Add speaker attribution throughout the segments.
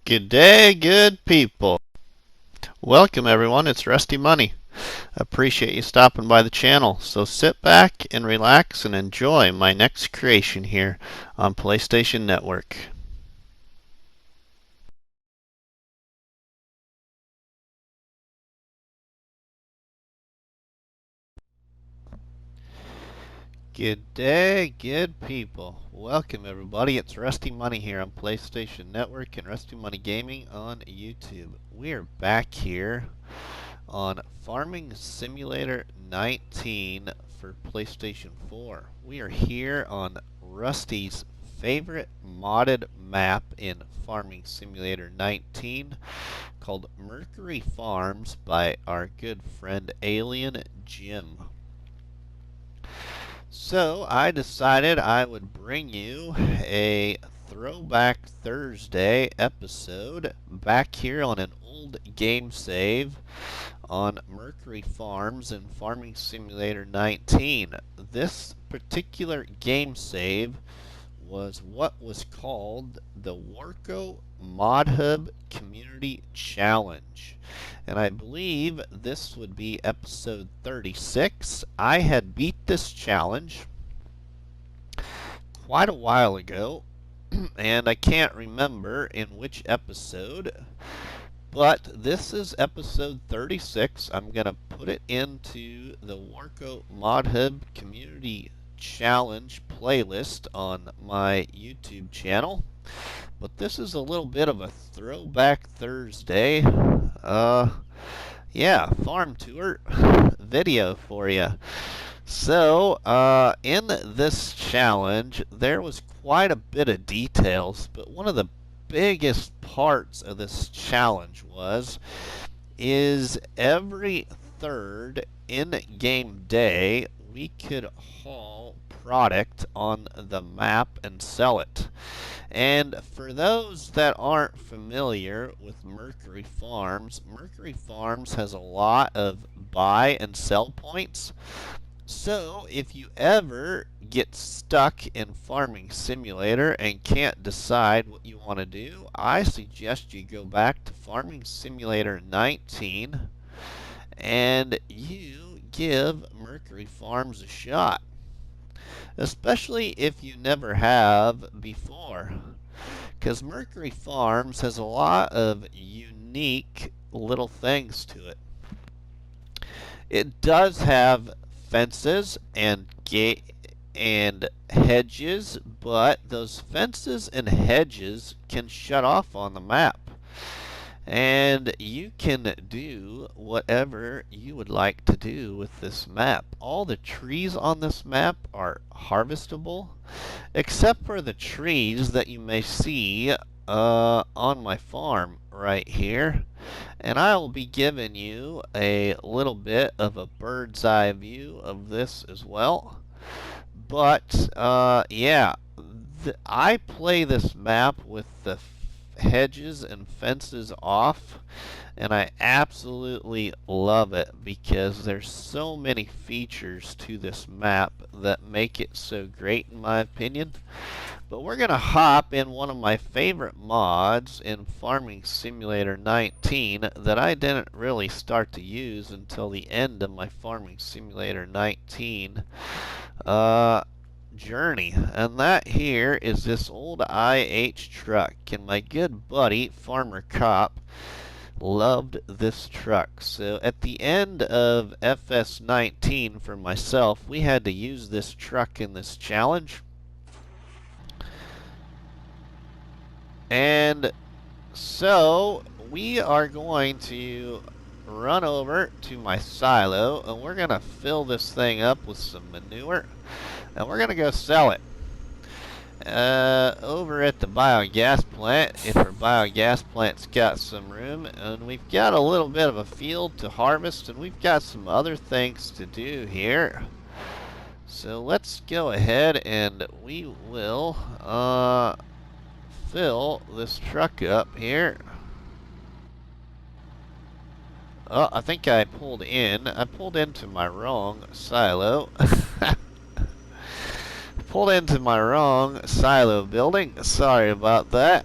Speaker 1: Good day, good people. Welcome, everyone. It's RustyMoney. Appreciate you stopping by the channel. So sit back and relax and enjoy my next creation here on PlayStation Network. Good day, good people. Welcome, everybody. It's RustyMoney here on PlayStation Network and RustyMoney Gaming on YouTube. We are back here on Farming Simulator 19 for PlayStation 4. We are here on Rusty's favorite modded map in Farming Simulator 19 called Mercury Farms by our good friend Alien Jim. So I decided I would bring you a Throwback Thursday episode back here on an old game save on Mercury Farms in Farming Simulator 19. This particular game save was what was called the Worco Mod Hub Community Challenge. And I believe this would be episode 36. I had beat this challenge quite a while ago, and I can't remember in which episode. But this is episode 36. I'm going to put it into the Worco Mod Hub Community Challenge playlist on my YouTube channel. But this is a little bit of a Throwback Thursday. Yeah, farm tour video for you. So, in this challenge, there was quite a bit of details, but one of the biggest parts of this challenge is every third in-game day we could haul product on the map and sell it. And for those that aren't familiar with Mercury Farms has a lot of buy and sell points. So if you ever get stuck in Farming Simulator and can't decide what you want to do, I suggest you go back to Farming Simulator 19 and you give Mercury Farms a shot. Especially if you never have before. Because Mercury Farms has a lot of unique little things to it. It does have fences and hedges, but those fences and hedges can shut off on the map. And you can do whatever you would like to do with this map. All the trees on this map are harvestable, except for the trees that you may see on my farm right here. And I will be giving you a little bit of a bird's eye view of this as well. But, yeah, I play this map with the hedges and fences off, and I absolutely love it because there's so many features to this map that make it so great in my opinion. But we're going to hop in one of my favorite mods in Farming Simulator 19 that I didn't really start to use until the end of my Farming Simulator 19 journey, and that here is this old IH truck, and my good buddy Farmer Cop loved this truck. So at the end of FS19 for myself, we had to use this truck in this challenge. And so we are going to run over to my silo, and we're going to fill this thing up with some manure, and we're going to go sell it over at the biogas plant, if our biogas plant's got some room. And we've got a little bit of a field to harvest, and we've got some other things to do here. So let's go ahead and we will fill this truck up here. Oh, I think I pulled into my wrong silo. Pulled into my wrong silo building. Sorry about that.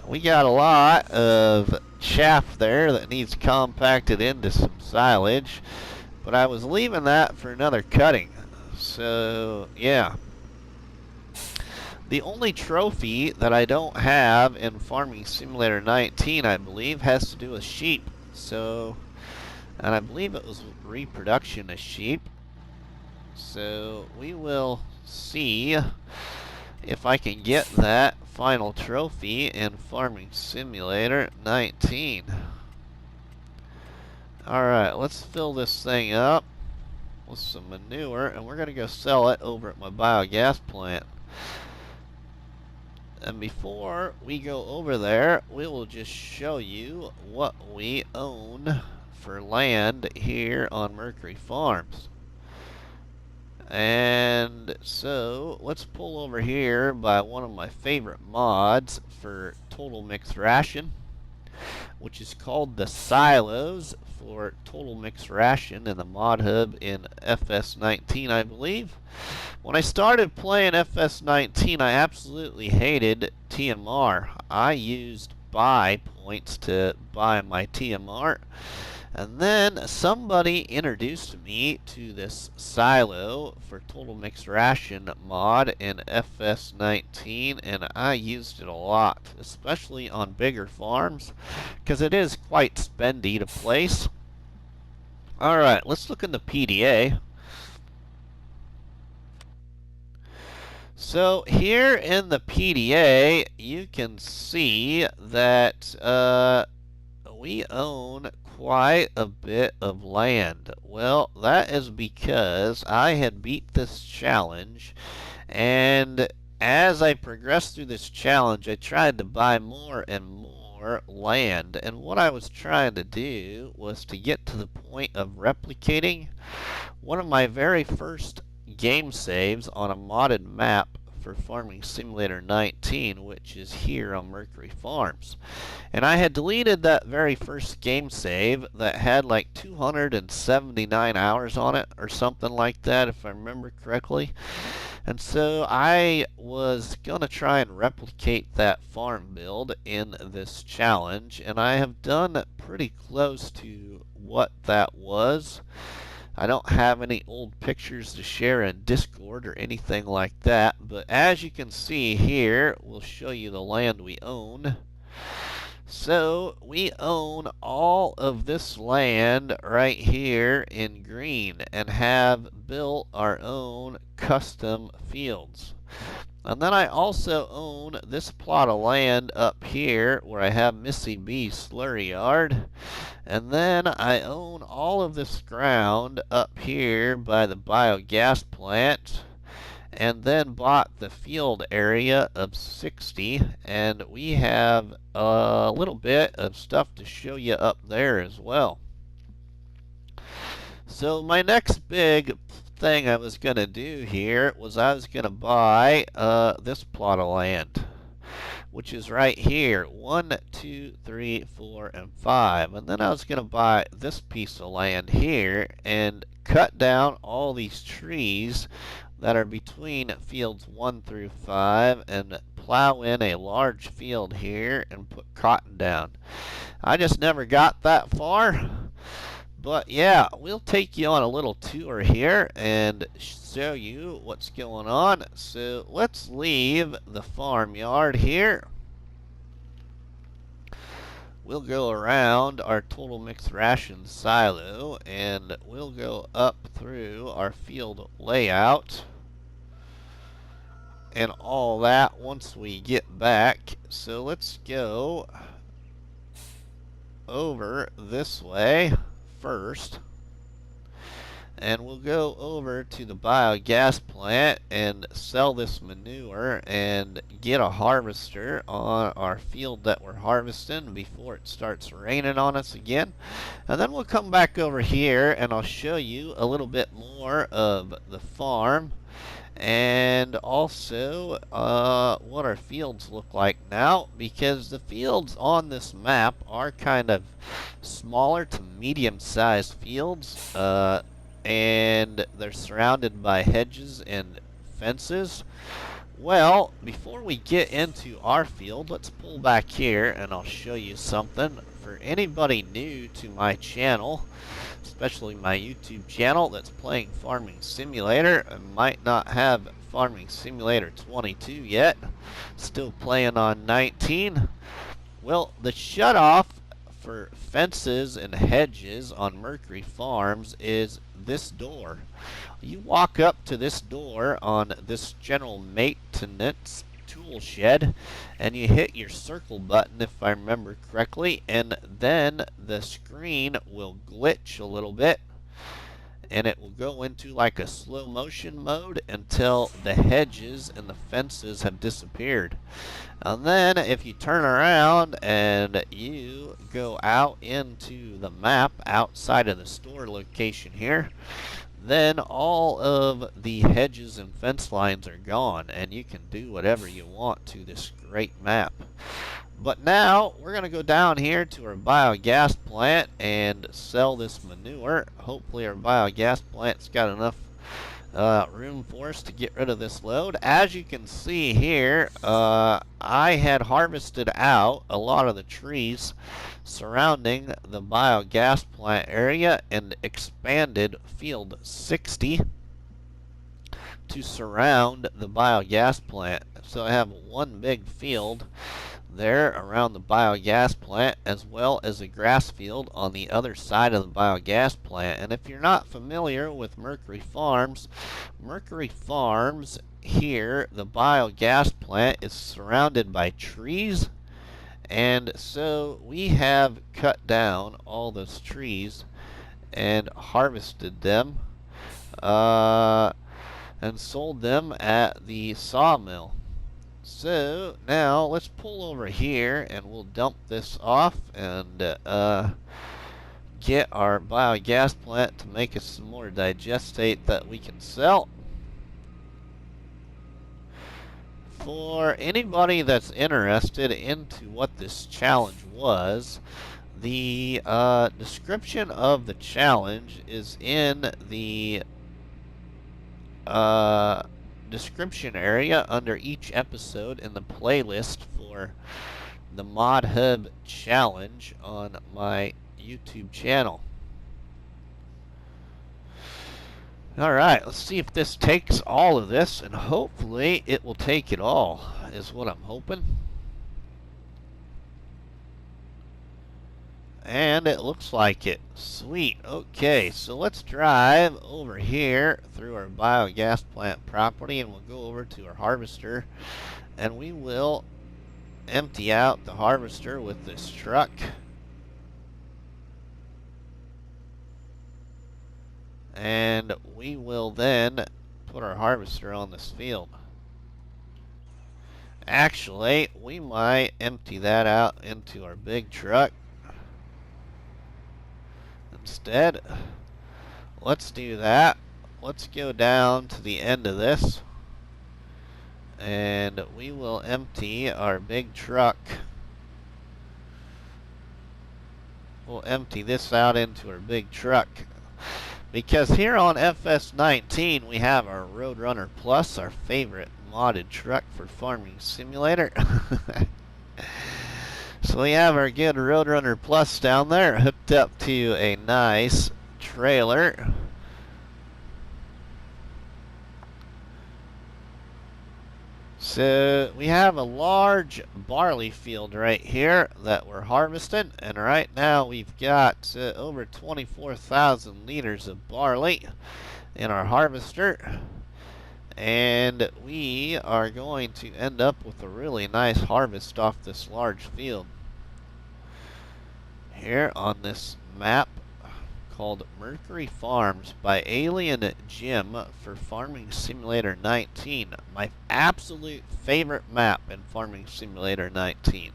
Speaker 1: We got a lot of chaff there that needs compacted into some silage, but I was leaving that for another cutting. So, yeah. The only trophy that I don't have in Farming Simulator 19, I believe, has to do with sheep. So, and I believe it was reproduction of sheep. So, we will see if I can get that final trophy in Farming Simulator 19. Alright, let's fill this thing up with some manure, and we're going to go sell it over at my biogas plant. And before we go over there, we will just show you what we own for land here on Mercury Farms. And so, let's pull over here by one of my favorite mods for Total Mixed Ration, which is called the Silos for Total Mixed Ration in the Mod Hub in FS19, I believe. When I started playing FS19, I absolutely hated TMR. I used buy points to buy my TMR. And then somebody introduced me to this silo for Total Mixed Ration mod in FS19, and I used it a lot, especially on bigger farms, because it is quite spendy to place. Alright, let's look in the PDA. So here in the PDA, you can see that we own quite a bit of land. Well, that is because I had beat this challenge, and as I progressed through this challenge, I tried to buy more and more land, and what I was trying to do was to get to the point of replicating one of my very first game saves on a modded map for Farming Simulator 19, which is here on Mercury Farms. And I had deleted that very first game save that had like 279 hours on it or something like that, if I remember correctly. And so I was going to try and replicate that farm build in this challenge, and I have done pretty close to what that was. I don't have any old pictures to share in Discord or anything like that, but as you can see here, we'll show you the land we own. So, we own all of this land right here in green and have built our own custom fields. And then I also own this plot of land up here where I have Missy B's slurry yard. And then I own all of this ground up here by the biogas plant. And then bought the field area of 60. And we have a little bit of stuff to show you up there as well. So my next big thing I was going to do here was I was going to buy this plot of land, which is right here, 1, 2, 3, 4, and 5. And then I was going to buy this piece of land here and cut down all these trees that are between fields 1 through 5 and plow in a large field here and put cotton down. I just never got that far. But yeah, we'll take you on a little tour here and show you what's going on. So let's leave the farmyard here. We'll go around our Total Mixed Ration silo and we'll go up through our field layout and all that once we get back. So let's go over this way first, and we'll go over to the biogas plant and sell this manure and get a harvester on our field that we're harvesting before it starts raining on us again. And then we'll come back over here and I'll show you a little bit more of the farm and also what our fields look like now, because the fields on this map are kind of smaller to medium-sized fields, and they're surrounded by hedges and fences, Well, before we get into our field, let's pull back here and I'll show you something. For anybody new to my channel, especially my YouTube channel that's playing Farming Simulator and might not have Farming Simulator 22 yet, still playing on 19. Well, the shutoff for fences and hedges on Mercury Farms is this door. You walk up to this door on this general maintenance tool shed and you hit your circle button, if I remember correctly, and then the screen will glitch a little bit and it will go into like a slow motion mode until the hedges and the fences have disappeared. And then if you turn around and you go out into the map outside of the store location here, then all of the hedges and fence lines are gone and you can do whatever you want to this great map. But now we're going to go down here to our biogas plant and sell this manure. Hopefully our biogas plant's got enough room for us to get rid of this load. As you can see here, I had harvested out a lot of the trees surrounding the biogas plant area and expanded field 60 to surround the biogas plant. So I have one big field there around the biogas plant, as well as a grass field on the other side of the biogas plant. And if you're not familiar with Mercury Farms here, the biogas plant is surrounded by trees, and so we have cut down all those trees and harvested them and sold them at the sawmill. So now let's pull over here and we'll dump this off and get our biogas plant to make us some more digestate that we can sell. For anybody that's interested into what this challenge was, the description of the challenge is in the description area under each episode in the playlist for the Mod Hub challenge on my YouTube channel. Alright, let's see if this takes all of this, and hopefully it will take it all, is what I'm hoping. And it looks like it. Sweet. Okay, so let's drive over here through our biogas plant property and we'll go over to our harvester and we will empty out the harvester with this truck. And we will then put our harvester on this field. Actually, we might empty that out into our big truck. Instead, let's do that. Let's go down to the end of this and we will empty our big truck. We'll empty this out into our big truck because here on FS19 we have our Roadrunner Plus, our favorite modded truck for Farming Simulator. So we have our good Roadrunner Plus down there hooked up to a nice trailer. So we have a large barley field right here that we're harvesting, and right now we've got over 24,000 liters of barley in our harvester, and we are going to end up with a really nice harvest off this large field here on this map called Mercury Farms by Alien Jim for Farming Simulator 19. My absolute favorite map in Farming Simulator 19.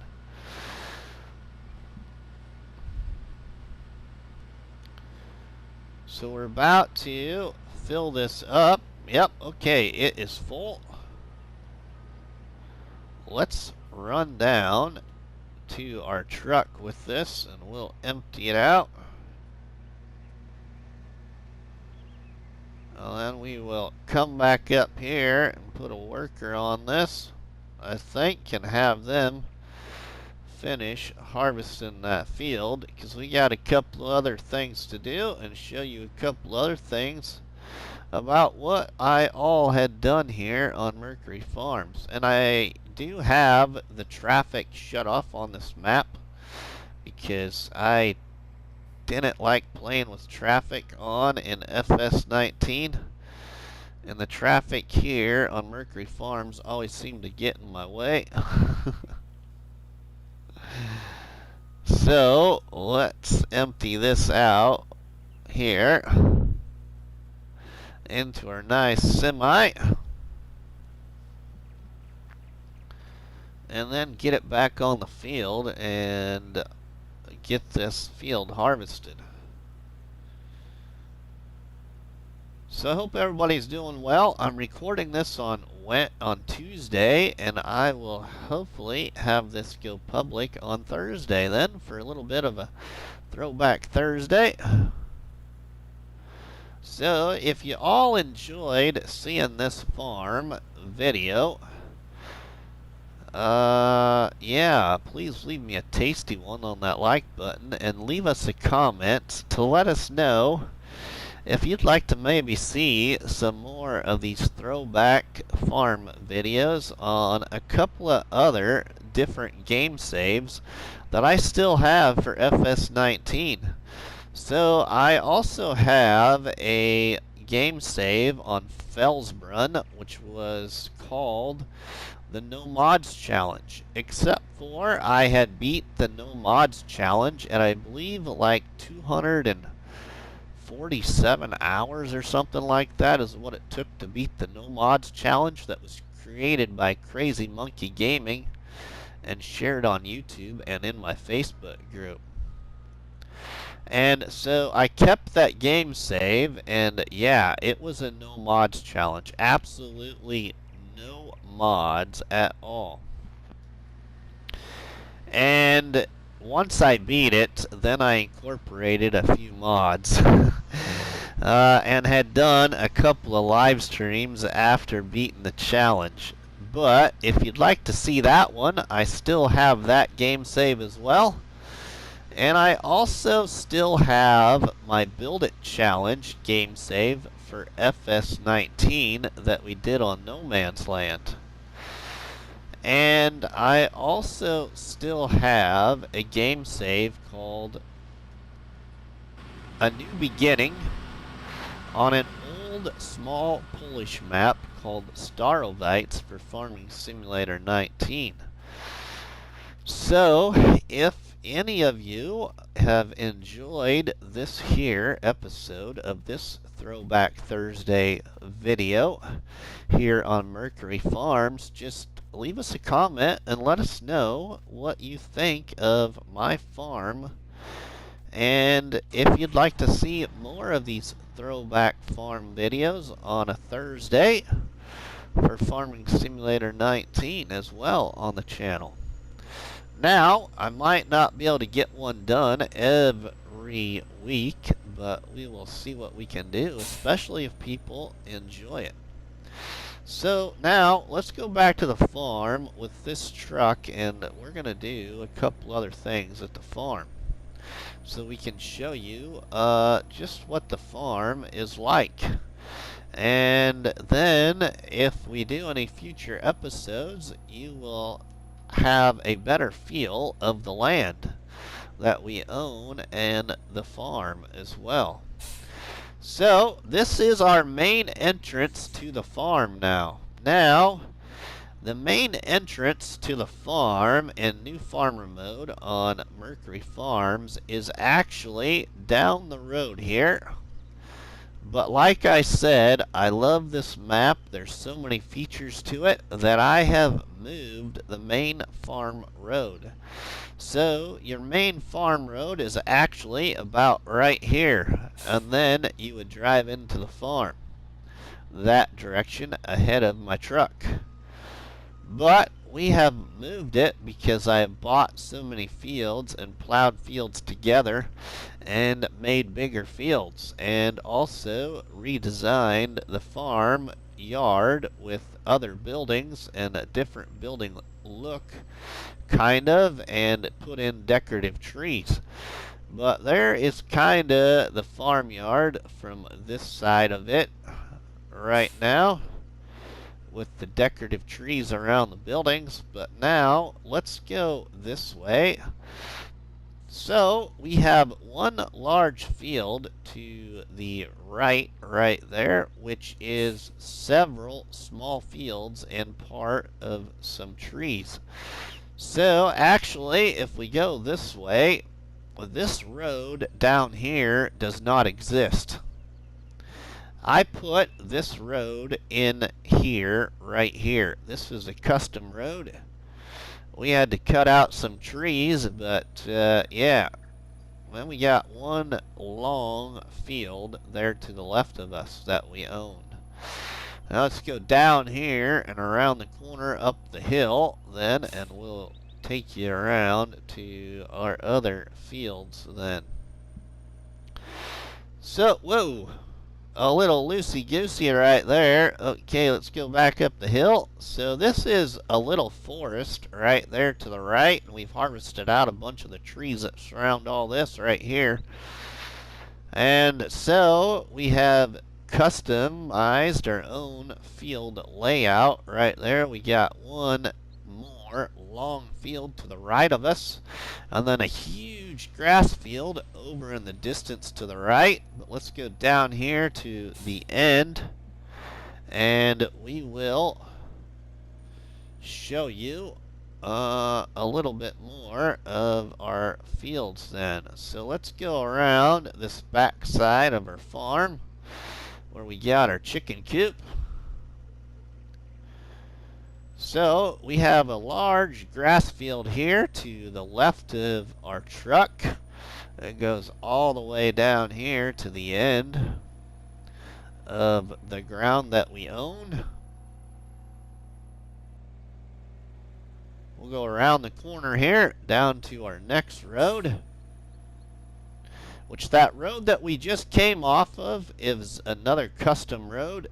Speaker 1: So we're about to fill this up. Yep, okay, it is full. Let's run down to our truck with this and we'll empty it out. And then we will come back up here and put a worker on this, I think, and have them finish harvesting that field, because we got a couple other things to do and show you a couple other things about what I all had done here on Mercury Farms. And I do have the traffic shut off on this map because I didn't like playing with traffic on in FS19, and the traffic here on Mercury Farms always seemed to get in my way. So let's empty this out here into our nice semi, and then get it back on the field and get this field harvested. So I hope everybody's doing well. I'm recording this on Tuesday, and I will hopefully have this go public on Thursday then for a little bit of a Throwback Thursday. So if you all enjoyed seeing this farm video, yeah, please leave me a tasty one on that like button and leave us a comment to let us know if you'd like to maybe see some more of these throwback farm videos on a couple of other different game saves that I still have for FS19. So I also have a game save on Felsbrunn, which was called the No Mods Challenge, except for I had beat the No Mods Challenge at I believe like 247 hours or something like that is what it took to beat the No Mods Challenge that was created by Crazy Monkey Gaming and shared on YouTube and in my Facebook group. And so I kept that game save, and yeah, it was a no mods challenge. Absolutely no mods at all. And once I beat it, then I incorporated a few mods and had done a couple of live streams after beating the challenge. But if you'd like to see that one, I still have that game save as well. And I also still have my Build It Challenge game save for FS19 that we did on No Man's Land. And I also still have a game save called A New Beginning on an old small Polish map called Starowice for Farming Simulator 19. So, if any of you have enjoyed this here episode of this Throwback Thursday video here on Mercury Farms, just leave us a comment and let us know what you think of my farm. And if you'd like to see more of these throwback farm videos on a Thursday for Farming Simulator 19 as well on the channel. Now, I might not be able to get one done every week, but we will see what we can do, especially if people enjoy it. So now, let's go back to the farm with this truck, and we're going to do a couple other things at the farm, so we can show you just what the farm is like. And then, if we do any future episodes, you will have a better feel of the land that we own and the farm as well. So this is our main entrance to the farm now. Now, the main entrance to the farm in new farmer mode on Mercury Farms is actually down the road here. But like I said, I love this map. There's so many features to it that I have moved the main farm road. So your main farm road is actually about right here, and then you would drive into the farm that direction ahead of my truck. But we have moved it because I have bought so many fields and plowed fields together and made bigger fields, and also redesigned the farm yard with other buildings and a different building look, kind of, and put in decorative trees. But there is kind of the farmyard from this side of it right now, with the decorative trees around the buildings. But now let's go this way. So we have one large field to the right there, which is several small fields and part of some trees. So actually, if we go this way, this road down here does not exist. I put this road in here, right here. This is a custom road. We had to cut out some trees, but yeah. Then we got one long field there to the left of us that we own. Now let's go down here and around the corner up the hill then, and we'll take you around to our other fields then. So, whoa, a little loosey-goosey right there. Okay, let's go back up the hill. So this is a little forest right there to the right, and we've harvested out a bunch of the trees that surround all this right here. And so we have customized our own field layout right there. We got one more long field to the right of us, and then a huge grass field over in the distance to the right. But let's go down here to the end, and we will show you a little bit more of our fields then. So let's go around this back side of our farm where we got our chicken coop. So we have a large grass field here to the left of our truck. It goes all the way down here to the end of the ground that we own. We'll go around the corner here down to our next road, which that road that we just came off of is another custom road.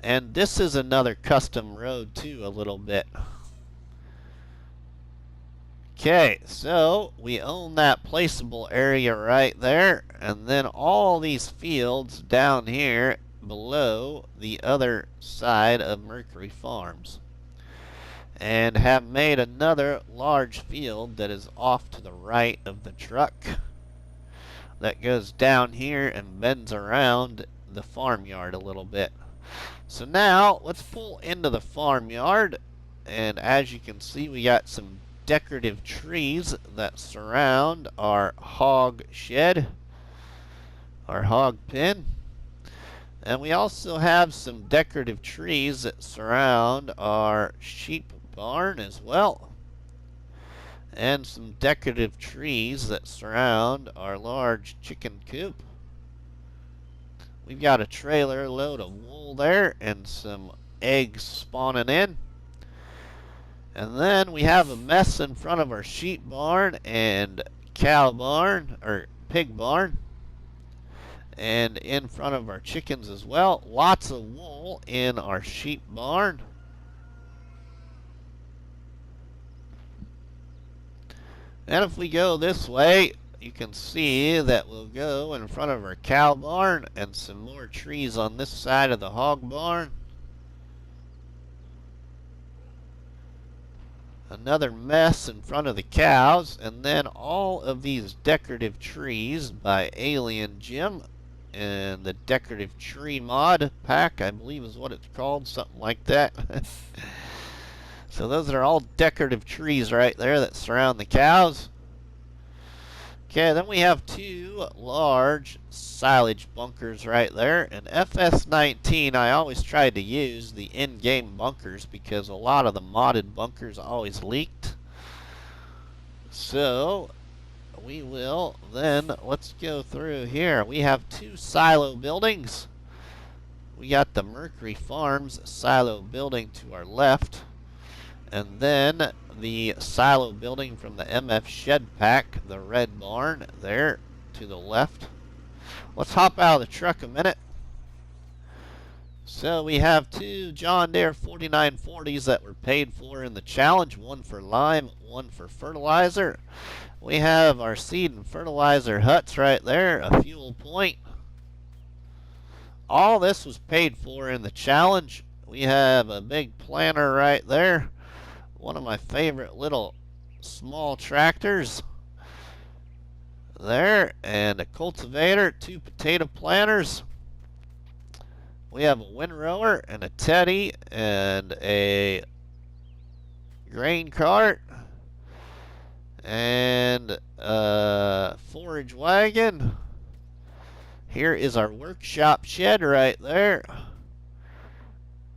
Speaker 1: And this is another custom road too, a little bit. Okay, so we own that placeable area right there, and then all these fields down here below the other side of Mercury Farms. And have made another large field that is off to the right of the truck that goes down here and bends around the farmyard a little bit. So now let's pull into the farmyard, and as you can see, we got some decorative trees that surround our hog shed, our hog pen. And we also have some decorative trees that surround our sheep barn as well, and some decorative trees that surround our large chicken coop. We've got a trailer load of wool there and some eggs spawning in. And then we have a mess in front of our sheep barn and cow barn, or pig barn. And in front of our chickens as well. Lots of wool in our sheep barn. And if we go this way, you can see that we'll go in front of our cow barn and some more trees on this side of the hog barn. Another mess in front of the cows, and then all of these decorative trees by Alien Jim and the decorative tree mod pack, I believe is what it's called, something like that. So those are all decorative trees right there that surround the cows. Okay, then we have two large silage bunkers right there. In FS19, I always tried to use the in-game bunkers because a lot of the modded bunkers always leaked. So we will then, let's go through here. We have two silo buildings. We got the Mercury Farms silo building to our left. And then the silo building from the MF shed pack, the red barn there to the left. Let's hop out of the truck a minute. So we have two John Deere 4940s that were paid for in the challenge, one for lime, one for fertilizer. We have our seed and fertilizer huts right there, a fuel point. All this was paid for in the challenge. We have a big planter right there, one of my favorite little small tractors there, and a cultivator, two potato planters. We have a windrower and a teddy and a grain cart and a forage wagon. Here is our workshop shed right there.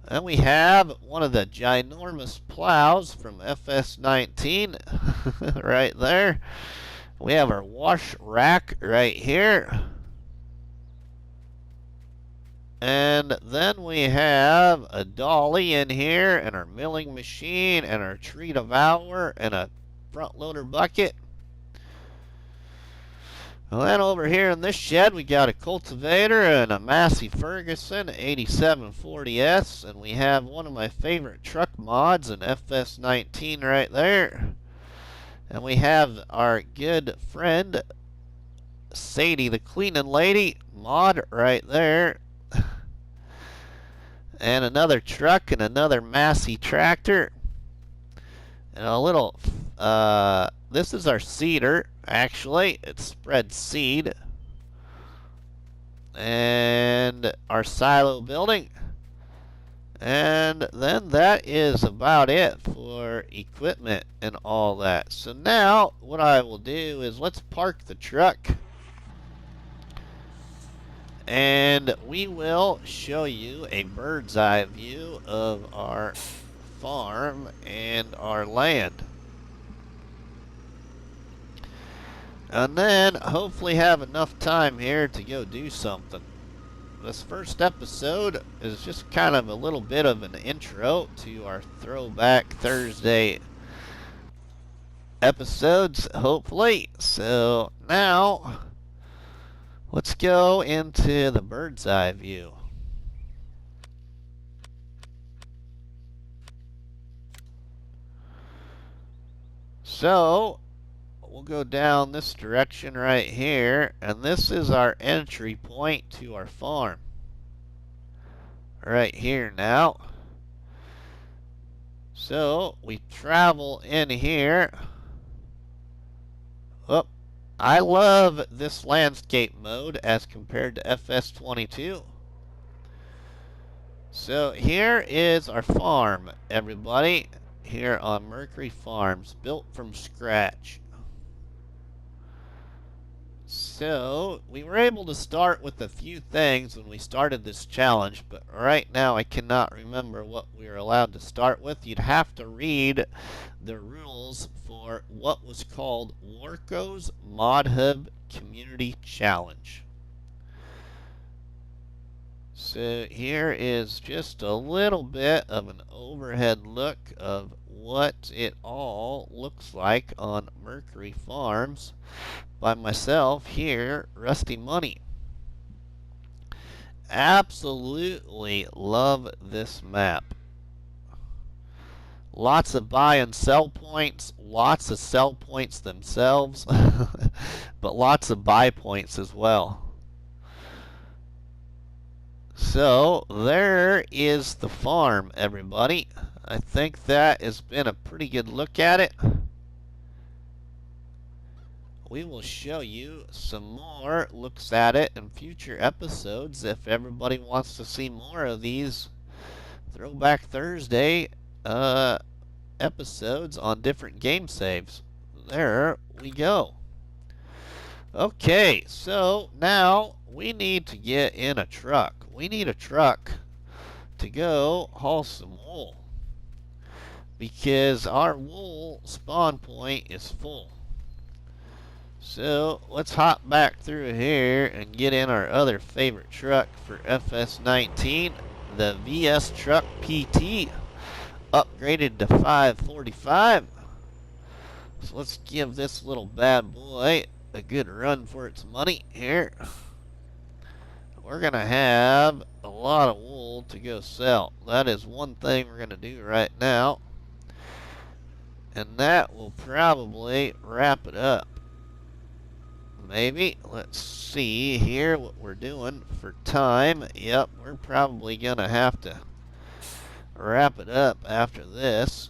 Speaker 1: And we have one of the ginormous plows from FS19 right there. We have our wash rack right here. And then we have a dolly in here, and our milling machine, and our tree devourer, and a front loader bucket. And then over here in this shed, we got a cultivator and a Massey Ferguson 8740S, and we have one of my favorite truck mods, an FS19 right there. And we have our good friend Sadie the cleaning lady mod right there. And another truck and another Massey tractor. And a little, this is our seeder, actually. It's spread seed. And our silo building. And then that is about it for equipment and all that. So now, what I will do is let's park the truck. And we will show you a bird's eye view of our farm and our land. And then hopefully have enough time here to go do something. This first episode is just kind of a little bit of an intro to our Throwback Thursday episodes, hopefully. So now, let's go into the bird's eye view. So, we'll go down this direction right here, and this is our entry point to our farm. Right here now. So, we travel in here. Oh, I love this landscape mode as compared to FS22. So here is our farm, everybody, here on Mercury Farms, built from scratch. So we were able to start with a few things when we started this challenge, but right now I cannot remember what we were allowed to start with. You'd have to read the rules for what was called Worco's Mod Hub Community Challenge. So here is just a little bit of an overhead look of what it all looks like on Mercury Farms by myself here, RustyMoney. Absolutely love this map. Lots of buy and sell points, lots of sell points themselves, but lots of buy points as well. So there is the farm, everybody. I think that has been a pretty good look at it. We will show you some more looks at it in future episodes if everybody wants to see more of these Throwback Thursday episodes on different game saves. There we go. Okay, so now we need to get in a truck. We need a truck to go haul some wool because our wool spawn point is full. So let's hop back through here and get in our other favorite truck for FS19, the VS Truck PT. upgraded to 545. So let's give this little bad boy a good run for its money here. We're going to have a lot of wool to go sell. That is one thing we're going to do right now. And that will probably wrap it up. Maybe. Let's see here what we're doing for time. Yep, we're probably going to have to wrap it up after this.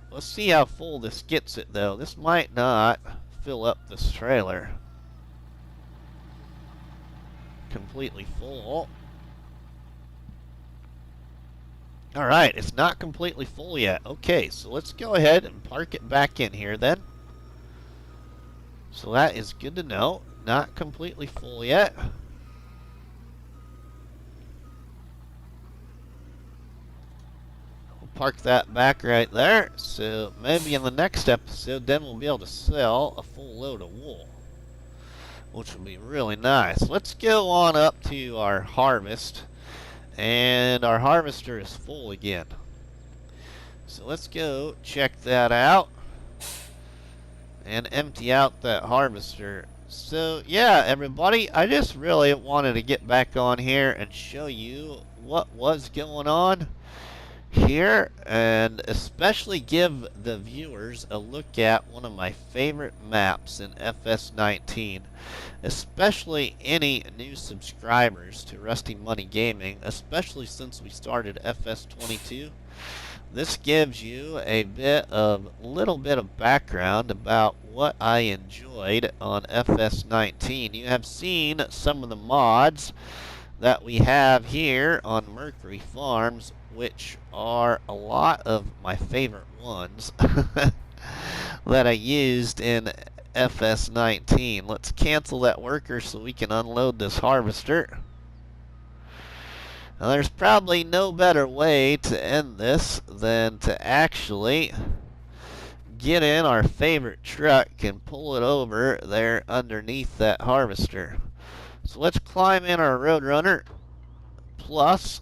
Speaker 1: Let's see how full this gets it, though. This might not fill up this trailer completely full. Alright, it's not completely full yet. Okay, so let's go ahead and park it back in here then. So that is good to know. Not completely full yet. We'll park that back right there. So maybe in the next episode then we'll be able to sell a full load of wool, which would be really nice. Let's go on up to our harvest. And our harvester is full again. So let's go check that out and empty out that harvester. So yeah, everybody, I just really wanted to get back on here and show you what was going on here, and especially give the viewers a look at one of my favorite maps in FS19, especially any new subscribers to RustyMoney Gaming, especially since we started FS22. This gives you a little bit of background about what I enjoyed on FS19. You have seen some of the mods that we have here on Mercury Farms, which are a lot of my favorite ones that I used in FS19. Let's cancel that worker so we can unload this harvester. Now, there's probably no better way to end this than to actually get in our favorite truck and pull it over there underneath that harvester. So let's climb in our Roadrunner Plus,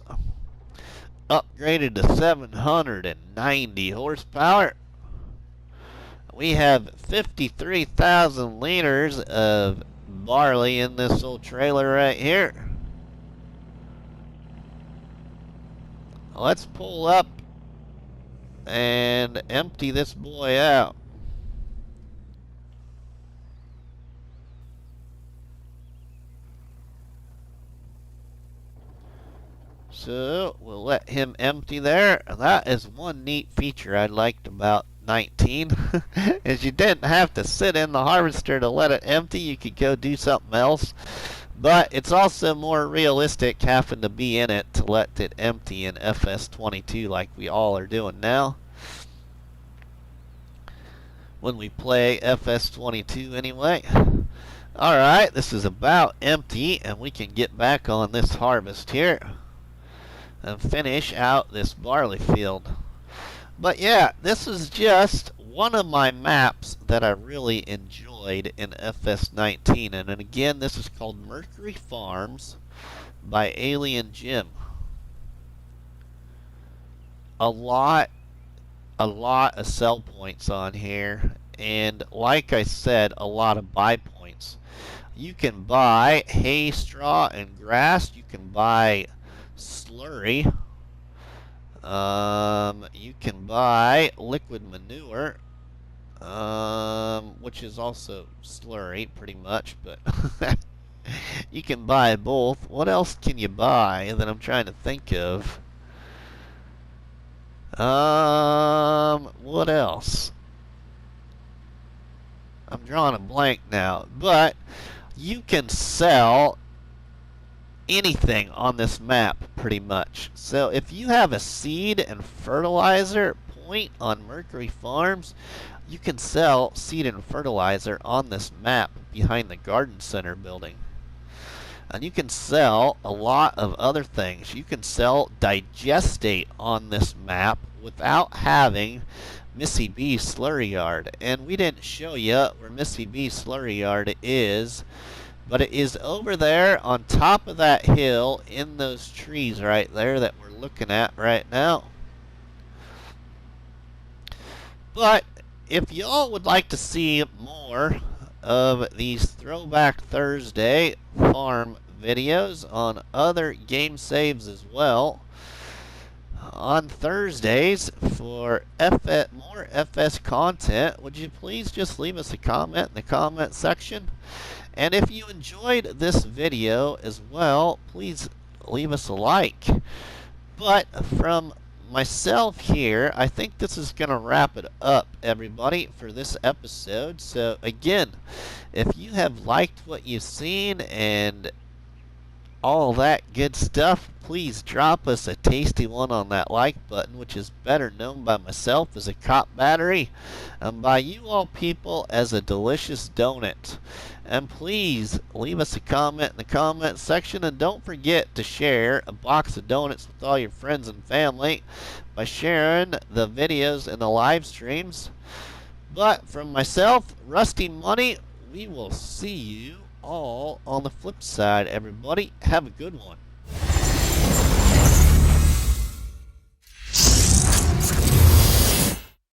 Speaker 1: upgraded to 790 horsepower. We have 53,000 liters of barley in this old trailer right here. Let's pull up and empty this boy out. So we'll let him empty there. That is one neat feature I liked about 19 is you didn't have to sit in the harvester to let it empty. You could go do something else. But it's also more realistic having to be in it to let it empty in FS22 like we all are doing now. When we play FS22 anyway. Alright, this is about empty and we can get back on this harvest here and finish out this barley field. But yeah, this is just one of my maps that I really enjoyed in FS19. And again, this is called Mercury Farms by Alien Jim. A lot of sell points on here. And like I said, a lot of buy points. You can buy hay, straw, and grass. You can buy slurry. You can buy liquid manure, which is also slurry pretty much, but you can buy both. What else can you buy that I'm trying to think of? What else? I'm drawing a blank now, but you can sell anything on this map pretty much. So if you have a seed and fertilizer point on Mercury Farms, you can sell seed and fertilizer on this map behind the garden center building. And you can sell a lot of other things. You can sell digestate on this map without having Missy B's slurry yard. And we didn't show you where Missy B's slurry yard is, but it is over there on top of that hill in those trees right there that we're looking at right now. But if y'all would like to see more of these Throwback Thursday farm videos on other game saves as well, on Thursdays for more FS content, would you please just leave us a comment in the comment section? And if you enjoyed this video as well, please leave us a like. But from myself here, I think this is going to wrap it up, everybody, for this episode. So again, if you have liked what you've seen and all that good stuff, please drop us a tasty one on that like button, which is better known by myself as a cop battery and by you all people as a delicious donut. And please leave us a comment in the comment section, and don't forget to share a box of donuts with all your friends and family by sharing the videos and the live streams. But from myself, RustyMoney, we will see you all on the flip side, everybody. Have a good one.